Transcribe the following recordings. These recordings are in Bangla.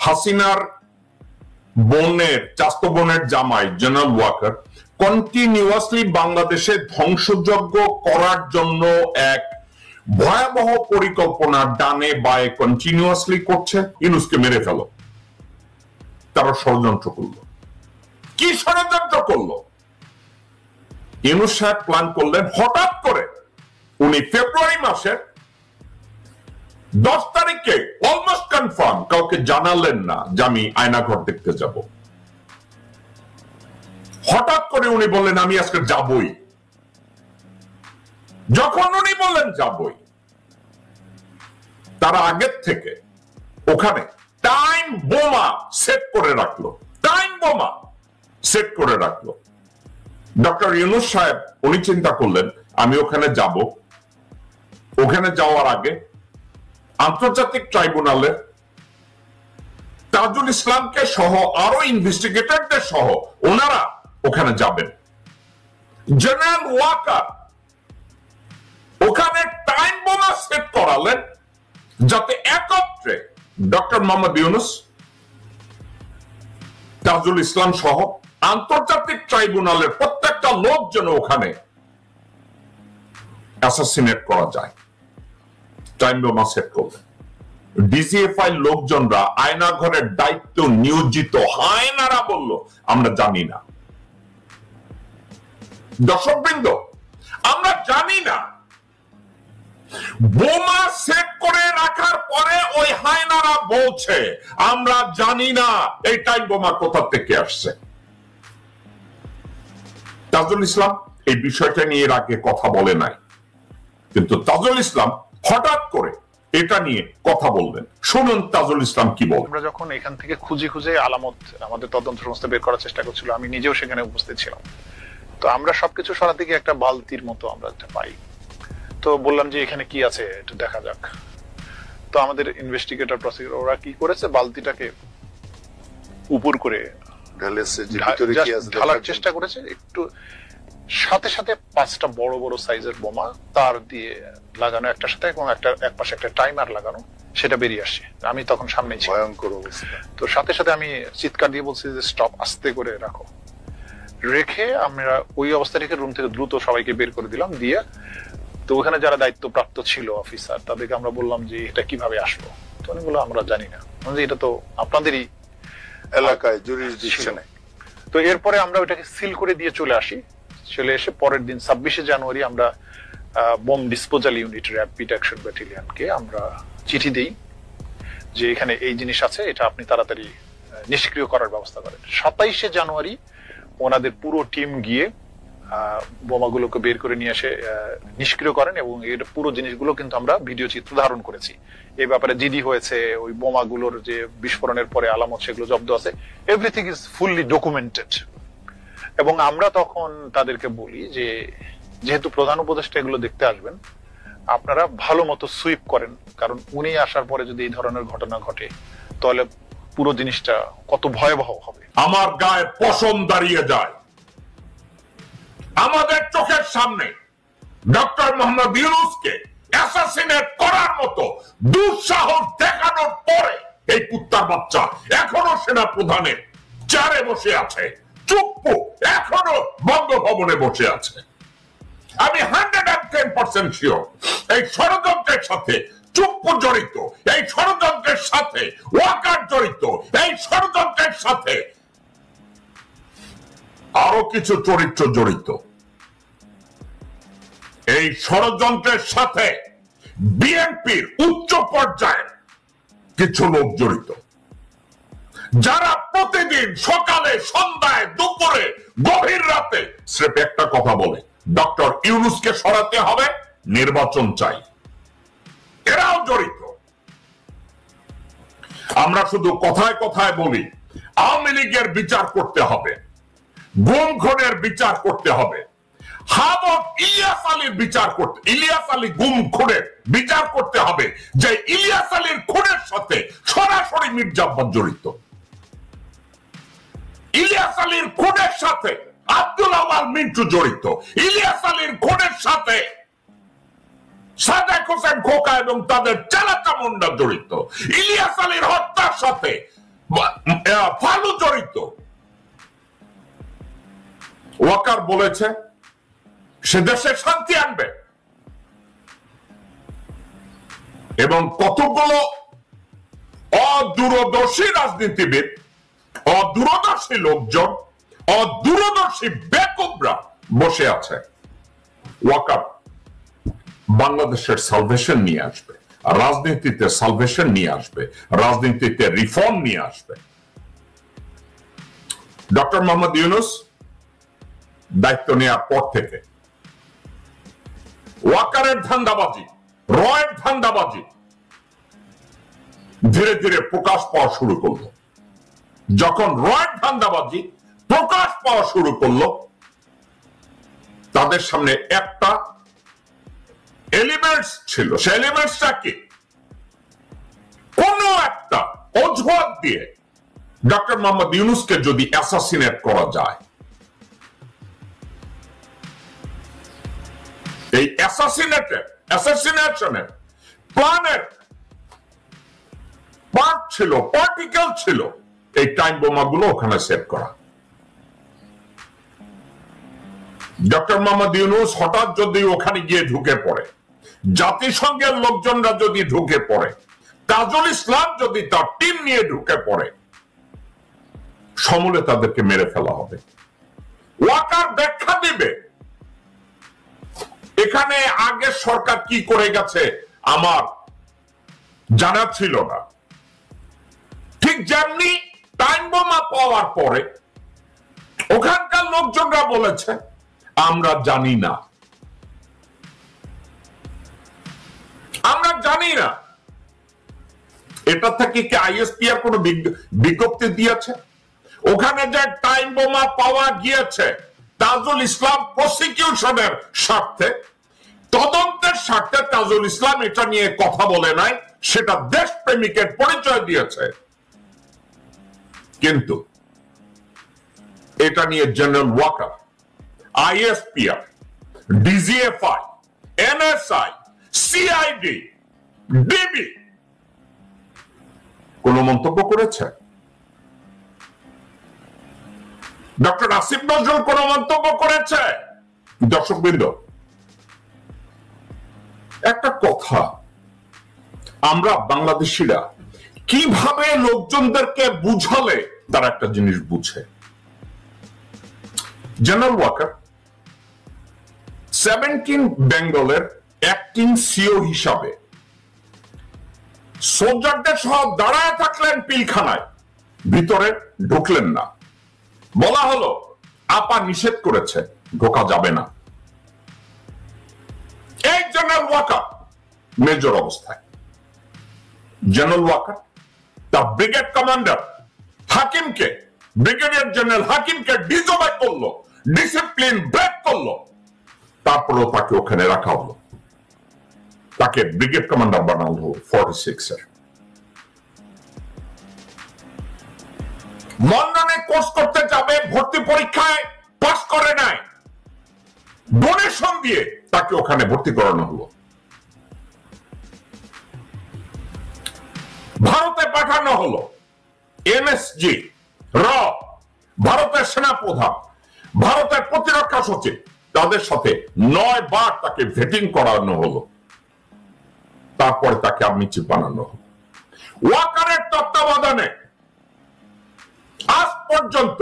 হাসিনার বোনের চাস্তো বোনের জামাই জেনারেল ওয়াকার কন্টিনিউয়াসলি বাংলাদেশে ধ্বংসযজ্ঞ করার জন্য এক ভয়াবহ পরিকল্পনা ডানে বায়ে কন্টিনিউয়াসলি করছে। ইউনূসকে মেরে ফেলো, তারা ষড়যন্ত্র করলো। কি ষড়যন্ত্র করলো? ইউনূস সাহেব প্ল্যান করলেন, হঠাৎ করে উনি ফেব্রুয়ারি মাসের 10 তারিখে অলমোস্ট কনফার্ম, কাউকে জানালেন না যে আমি আয়নাঘর দেখতে যাব। হঠাৎ করে উনি বললেন আমি আজকে যাবই। যখন উনি বললেন যাবই, তারা আগের থেকে ওখানে টাইম বোমা সেট করে রাখলো। টাইম বোমা সেট করে রাখলো। ডক্টর ইউনূস সাহেব উনি চিন্তা করলেন আমি ওখানে যাব। ওখানে যাওয়ার আগে আন্তর্জাতিক ট্রাইব্যুনালে তাজুল ইসলামকে সহ আরো ইনভেস্টিগেটরদের সহ ওনারা ওখানে যাবেন। জেনারেল ওয়াকার ওখানে টাইম বোমা সেট করালেন যাতে একত্রে ডক্টর মোহাম্মদ ইউনূস, তাজুল ইসলাম সহ আন্তর্জাতিক ট্রাইব্যুনালের প্রত্যেকটা লোক যেন ওখানে অ্যাসাসিনেট করা যায়। টাইম বোমা সেট করলেন। ডিজিএফআই লোকজনরা আয়নাঘরের দায়িত্ব নিয়োজিত হায়নারা বলল আমরা জানি না। দর্শকবৃন্দ, আমরা জানি না। বোমা সেট করে রাখার পরে ওই হায়নারা বলছে আমরা জানি না এই টাইম বোমা কোথা থেকে আসছে। তাজুল ইসলাম এই বিষয়টা নিয়ে এর আগে কথা বলে নাই, কিন্তু তাজুল ইসলাম হঠাৎ করে এটা নিয়ে কথা বলবেন। শুনুন তাজুল ইসলাম কি বলেন। আমরা যখন এখান থেকে খুঁজে খুঁজে আলামত আমাদের তদন্ত সংস্থা বের করার চেষ্টা করছিল, আমি নিজেও সেখানে উপস্থিত ছিলাম। তো আমরা সবকিছু সরাতে গিয়ে একটা বালতির মতো আমরা একটা পাই। তো বললাম যে এখানে কি আছে একটু দেখা যাক। তো আমাদের ইনভেস্টিগেটর প্রসিকিউটর ওরা কি করেছে, বালতিটাকে উপর করে ঢালার চেষ্টা করেছে। একটু সাথে সাথে 5টা বড় বড় সাইজের বোমা তার দিয়ে লাগানো একটার সাথে, এবং এক পাশে একটা টাইমার লাগানো, সেটা বেরিয়ে আসছে। আমি তখন সামনে ছিলাম। ভয়ঙ্কর অবস্থা। তো সাথে সাথে আমি চিৎকার দিয়ে বলছি যে স্টপ, আস্তে করে রাখো। রেখে আমরা ওই অবস্থা রেখে রুম থেকে দ্রুত সবাইকে বের করে দিলাম। দিয়ে তো ওখানে যারা দায়িত্বপ্রাপ্ত ছিল অফিসার, তাদেরকে আমরা বললাম যে এটা কিভাবে আসলো। তো উনি বললো আমরা জানি না, এটা তো আপনাদেরই এলাকায় জুরিসডিকশনে। তো এরপরে আমরা ওইটাকে সিল করে দিয়ে চলে আসি। চলে এসে পরের দিন 26শে জানুয়ারি আমরা bomb disposal unit rapid action ব্যাটালিয়নকে আমরা চিঠি দেই যে এখানে এই জিনিস আছে, এটা আপনি তাড়াতাড়ি নিষ্ক্রিয় করার ব্যবস্থা করেন। 27শে জানুয়ারি ওনাদের পুরো টিম গিয়ে বোমাগুলোকে বের করে নিয়ে এসে নিষ্ক্রিয় করেন, এবং এর পুরো জিনিসগুলো কিন্তু আমরা ভিডিও চিত্র ধারণ করেছি। এই ব্যাপারে জিডি হয়েছে, ওই বোমাগুলোর যে বিস্ফোরণের পরে আলামত সেগুলো জব্দ আছে, এভরিথিং ইজ ফুললি ডকুমেন্টেড। এবং আমরা তখন তাদেরকে বলি যে যেহেতু প্রধান উপদেষ্টা এগুলো দেখতে আসবেন, আপনারা ভালো মতো সুইপ করেন, কারণ উনি আসার পরে যদি এই ধরনের ঘটনা ঘটে তাহলে পুরো জিনিসটা কত ভয়াবহ হবে। আমার গায়ে পশম দাঁড়িয়ে যায়। আমাদের চোখের সামনে ডক্টর মোহাম্মদ ইউনূসকে অ্যাসাসিনেট করার মতো দুঃসাহস দেখানোর পরে এই কুত্তার বাচ্চা এখনো সেনা প্রধানের চেয়ারে বসে আছে, চুপ্পু এখনো বঙ্গভবনে বসে আছে। আমি 110% শিওর এই ষড়যন্ত্রের সাথে চুপ্পু জড়িত, এই ষড়যন্ত্রের সাথে ওয়াকার জড়িত, এই ষড়যন্ত্রের সাথে আরো কিছু চরিত্র জড়িত। এই ষড়যন্ত্রের সাথে বিএনপির উচ্চ পর্যায়ের কিছু লোক জড়িত, যারা প্রতিদিন সকালে, সন্ধ্যায়, দুপুরে, গভীর রাতে স্রেফ একটা কথা বলে, ডক্টর ইউনূসকে সরাতে হবে, নির্বাচন চাই। এরাও জড়িত। আমরা শুধু কথায় কথায় বলি আওয়ামী লীগের বিচার করতে হবে, গুম খুনের বিচার করতে হবে, ইলিয়াস আলীর বিচার করতে, ইলিয়াস আলী গুম খুনের বিচার করতে হবে, যে ইলিয়াস আলীর খুনের সাথে সরাসরি মির্জা আব্বাস জড়িত। ইলিয়াস আলীর খুনের সাথে আব্দুল আওয়াল মিন্টু জড়িত। ইলিয়াস আলীর খুনের সাথে সাদেক হোসেন খোকা এবং তাদের চালাচামুন্ডা জড়িত। ইলিয়াস আলীর হত্যার সাথে ভালো জড়িত। ওয়াকার বলেছে সে দেশে শান্তি আনবে, এবং কতগুলো অদূরদর্শী রাজনীতিবিদ, অদূরদর্শী লোকজন, অদূরদর্শী বেকুবরা বসে আছে। ওয়াকার বাংলাদেশের সালভেশন নিয়ে আসবে, রাজনীতিতে সালভেশন নিয়ে আসবে, রাজনীতিতে রিফর্ম নিয়ে আসবে। ডক্টর মোহাম্মদ ইউনূস দায়িত্ব নেওয়ার পর থেকে ওয়াকারের ধান্দাবাজি, রয়ের ধান্দাবাজি ধীরে ধীরে প্রকাশ পাওয়া শুরু করলো। যখন রয়ের ধান্দাবাজি প্রকাশ পাওয়া শুরু করলো, তাদের সামনে একটা এলিমেন্টস ছিল। সে এলিমেন্টসটা কি? কোন একটা অজুহাত দিয়ে ডক্টর মোহাম্মদ ইউনূসকে যদি অ্যাসাসিনেট করা যায়, এই অ্যাসাসিনেশনের প্ল্যানের পার্ট ছিল, পার্টিকেল ছিল এই টাইম বোমাগুলো ওখানে সেট করা। ডক্টর মোহাম্মদ ইউনূস হঠাৎ যদি ওখানে গিয়ে ঢুকে পড়ে, জাতিসংঘের লোকজনরা যদি ঢুকে পড়ে, তাজুল ইসলাম যদি তার টিম নিয়ে ঢুকে পড়ে, সমূলে তাদেরকে মেরে ফেলা হবে। ওয়াকার ব্যাখ্যা দিবে এখানে আগের সরকার কি করে গেছে আমার জানা ছিল না। ঠিক যেমনি টাইম বোমা পাওয়ার পরে ওখানকার লোকজনরা বলেছে আমরা জানি না, আমরা জানি না। এটা থেকে কি আইএসপিআর কোন বিজ্ঞপ্তি দিয়েছে? ওখানে যে টাইম বোমা পাওয়া গিয়েছে তাজুল ইসলাম প্রসিকিউশনের স্বার্থে, তদন্তের স্বার্থে তাজুল ইসলাম এটা নিয়ে কথা বলে নাই, সেটা দেশপ্রেমিকের পরিচয় দিয়েছে। কিন্তু এটা নিয়ে general Waker, ISPR, DGFI, NSI, CID, DB কোন মন্তব্য করেছে? ডক্টর আসিফ নজরুল কোন মন্তব্য করেছে? দর্শকবৃন্দ, একটা কথা, আমরা বাংলাদেশিরা কিভাবে লোকজনদেরকে বুঝালে তারা একটা জিনিস বুঝে। জেনারেল ওয়াকার 17 বেঙ্গলের অ্যাক্টিং সিও হিসাবে সোলজারদের সহ দাঁড়ায় থাকলেন পিলখানায়, ভিতরে ঢুকলেন না। বলা হলো আপা নিষেধ করেছে, ঢোকা যাবে না। এই জেনারেল ওয়াকার মেজর অবস্থায়, জেনারেল ওয়াকার তার ব্রিগেড কমান্ডার হাকিমকে, ব্রিগেডিয়ার জেনারেল হাকিমকে ডিসওবে করলো, ডিসিপ্লিন ব্রেক করলো, তারপরেও তাকে ওখানে রাখা হলো, তাকে ব্রিগেড কমান্ডার বানানো হলো 46-এর। লন্ডনে কোর্স করতে যাবে, ভর্তি পরীক্ষায় পাস করে নাই, ডোনেশন দিয়ে তাকে ওখানে ভর্তি করানো হলো। ভারতে পাঠানো হলো এমএসজি, র, ভারতের সেনাপ্রধান, ভারতের প্রতিরক্ষা সচিব, তাদের সাথে 9 বার তাকে ভেটিং করানো হলো, তারপরে তাকে আর্মি চিফ বানানো হলো। ওয়াকারের তত্ত্বাবধানে আজ পর্যন্ত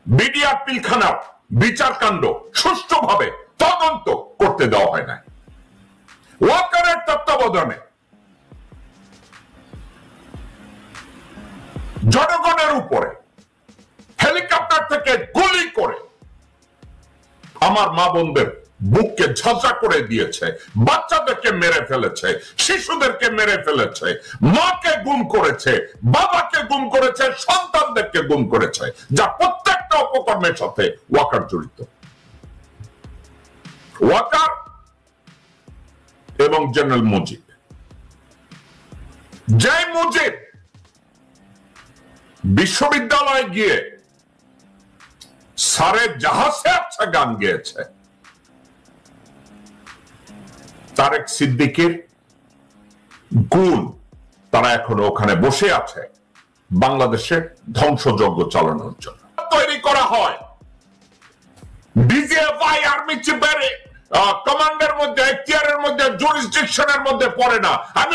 বিডিআর পিলখানার বিচারকাণ্ড সুষ্ঠুভাবে তদন্ত করতে দেওয়া হয় না। ওয়াকারের তত্ত্বাবধানে জনগণের উপরে হেলিকপ্টার থেকে গুলি করে আমার মা বোনদের বুককে ঝাঁঝা করে দিয়েছে, বাচ্চাদেরকে মেরে ফেলেছে, শিশুদেরকে মেরে ফেলেছে, মাকে গুম করেছে, বাবাকে গুম করেছে, সন্তানদেরকে গুম করেছে, যা প্রত্যেকটা অপকর্মের সাথে ওয়াকার জড়িত। ওয়াকার এবং জেনারেল মুজিব, যে মুজিব বিশ্ববিদ্যালয়ে গিয়ে সারে জাহাজে আচ্ছা গান গেয়েছে, তারেক সিদ্দিকীর গুণ তারা এখনো ওখানে বসে আছে বাংলাদেশে ধ্বংসযজ্ঞ চালানোর জন্য তৈরি করা হয়। ডিজিএফআই আর্মি চিফের কমান্ডের মধ্যে, এখতিয়ারের মধ্যে, জুরিসডিকশনের মধ্যে পড়ে না। আমি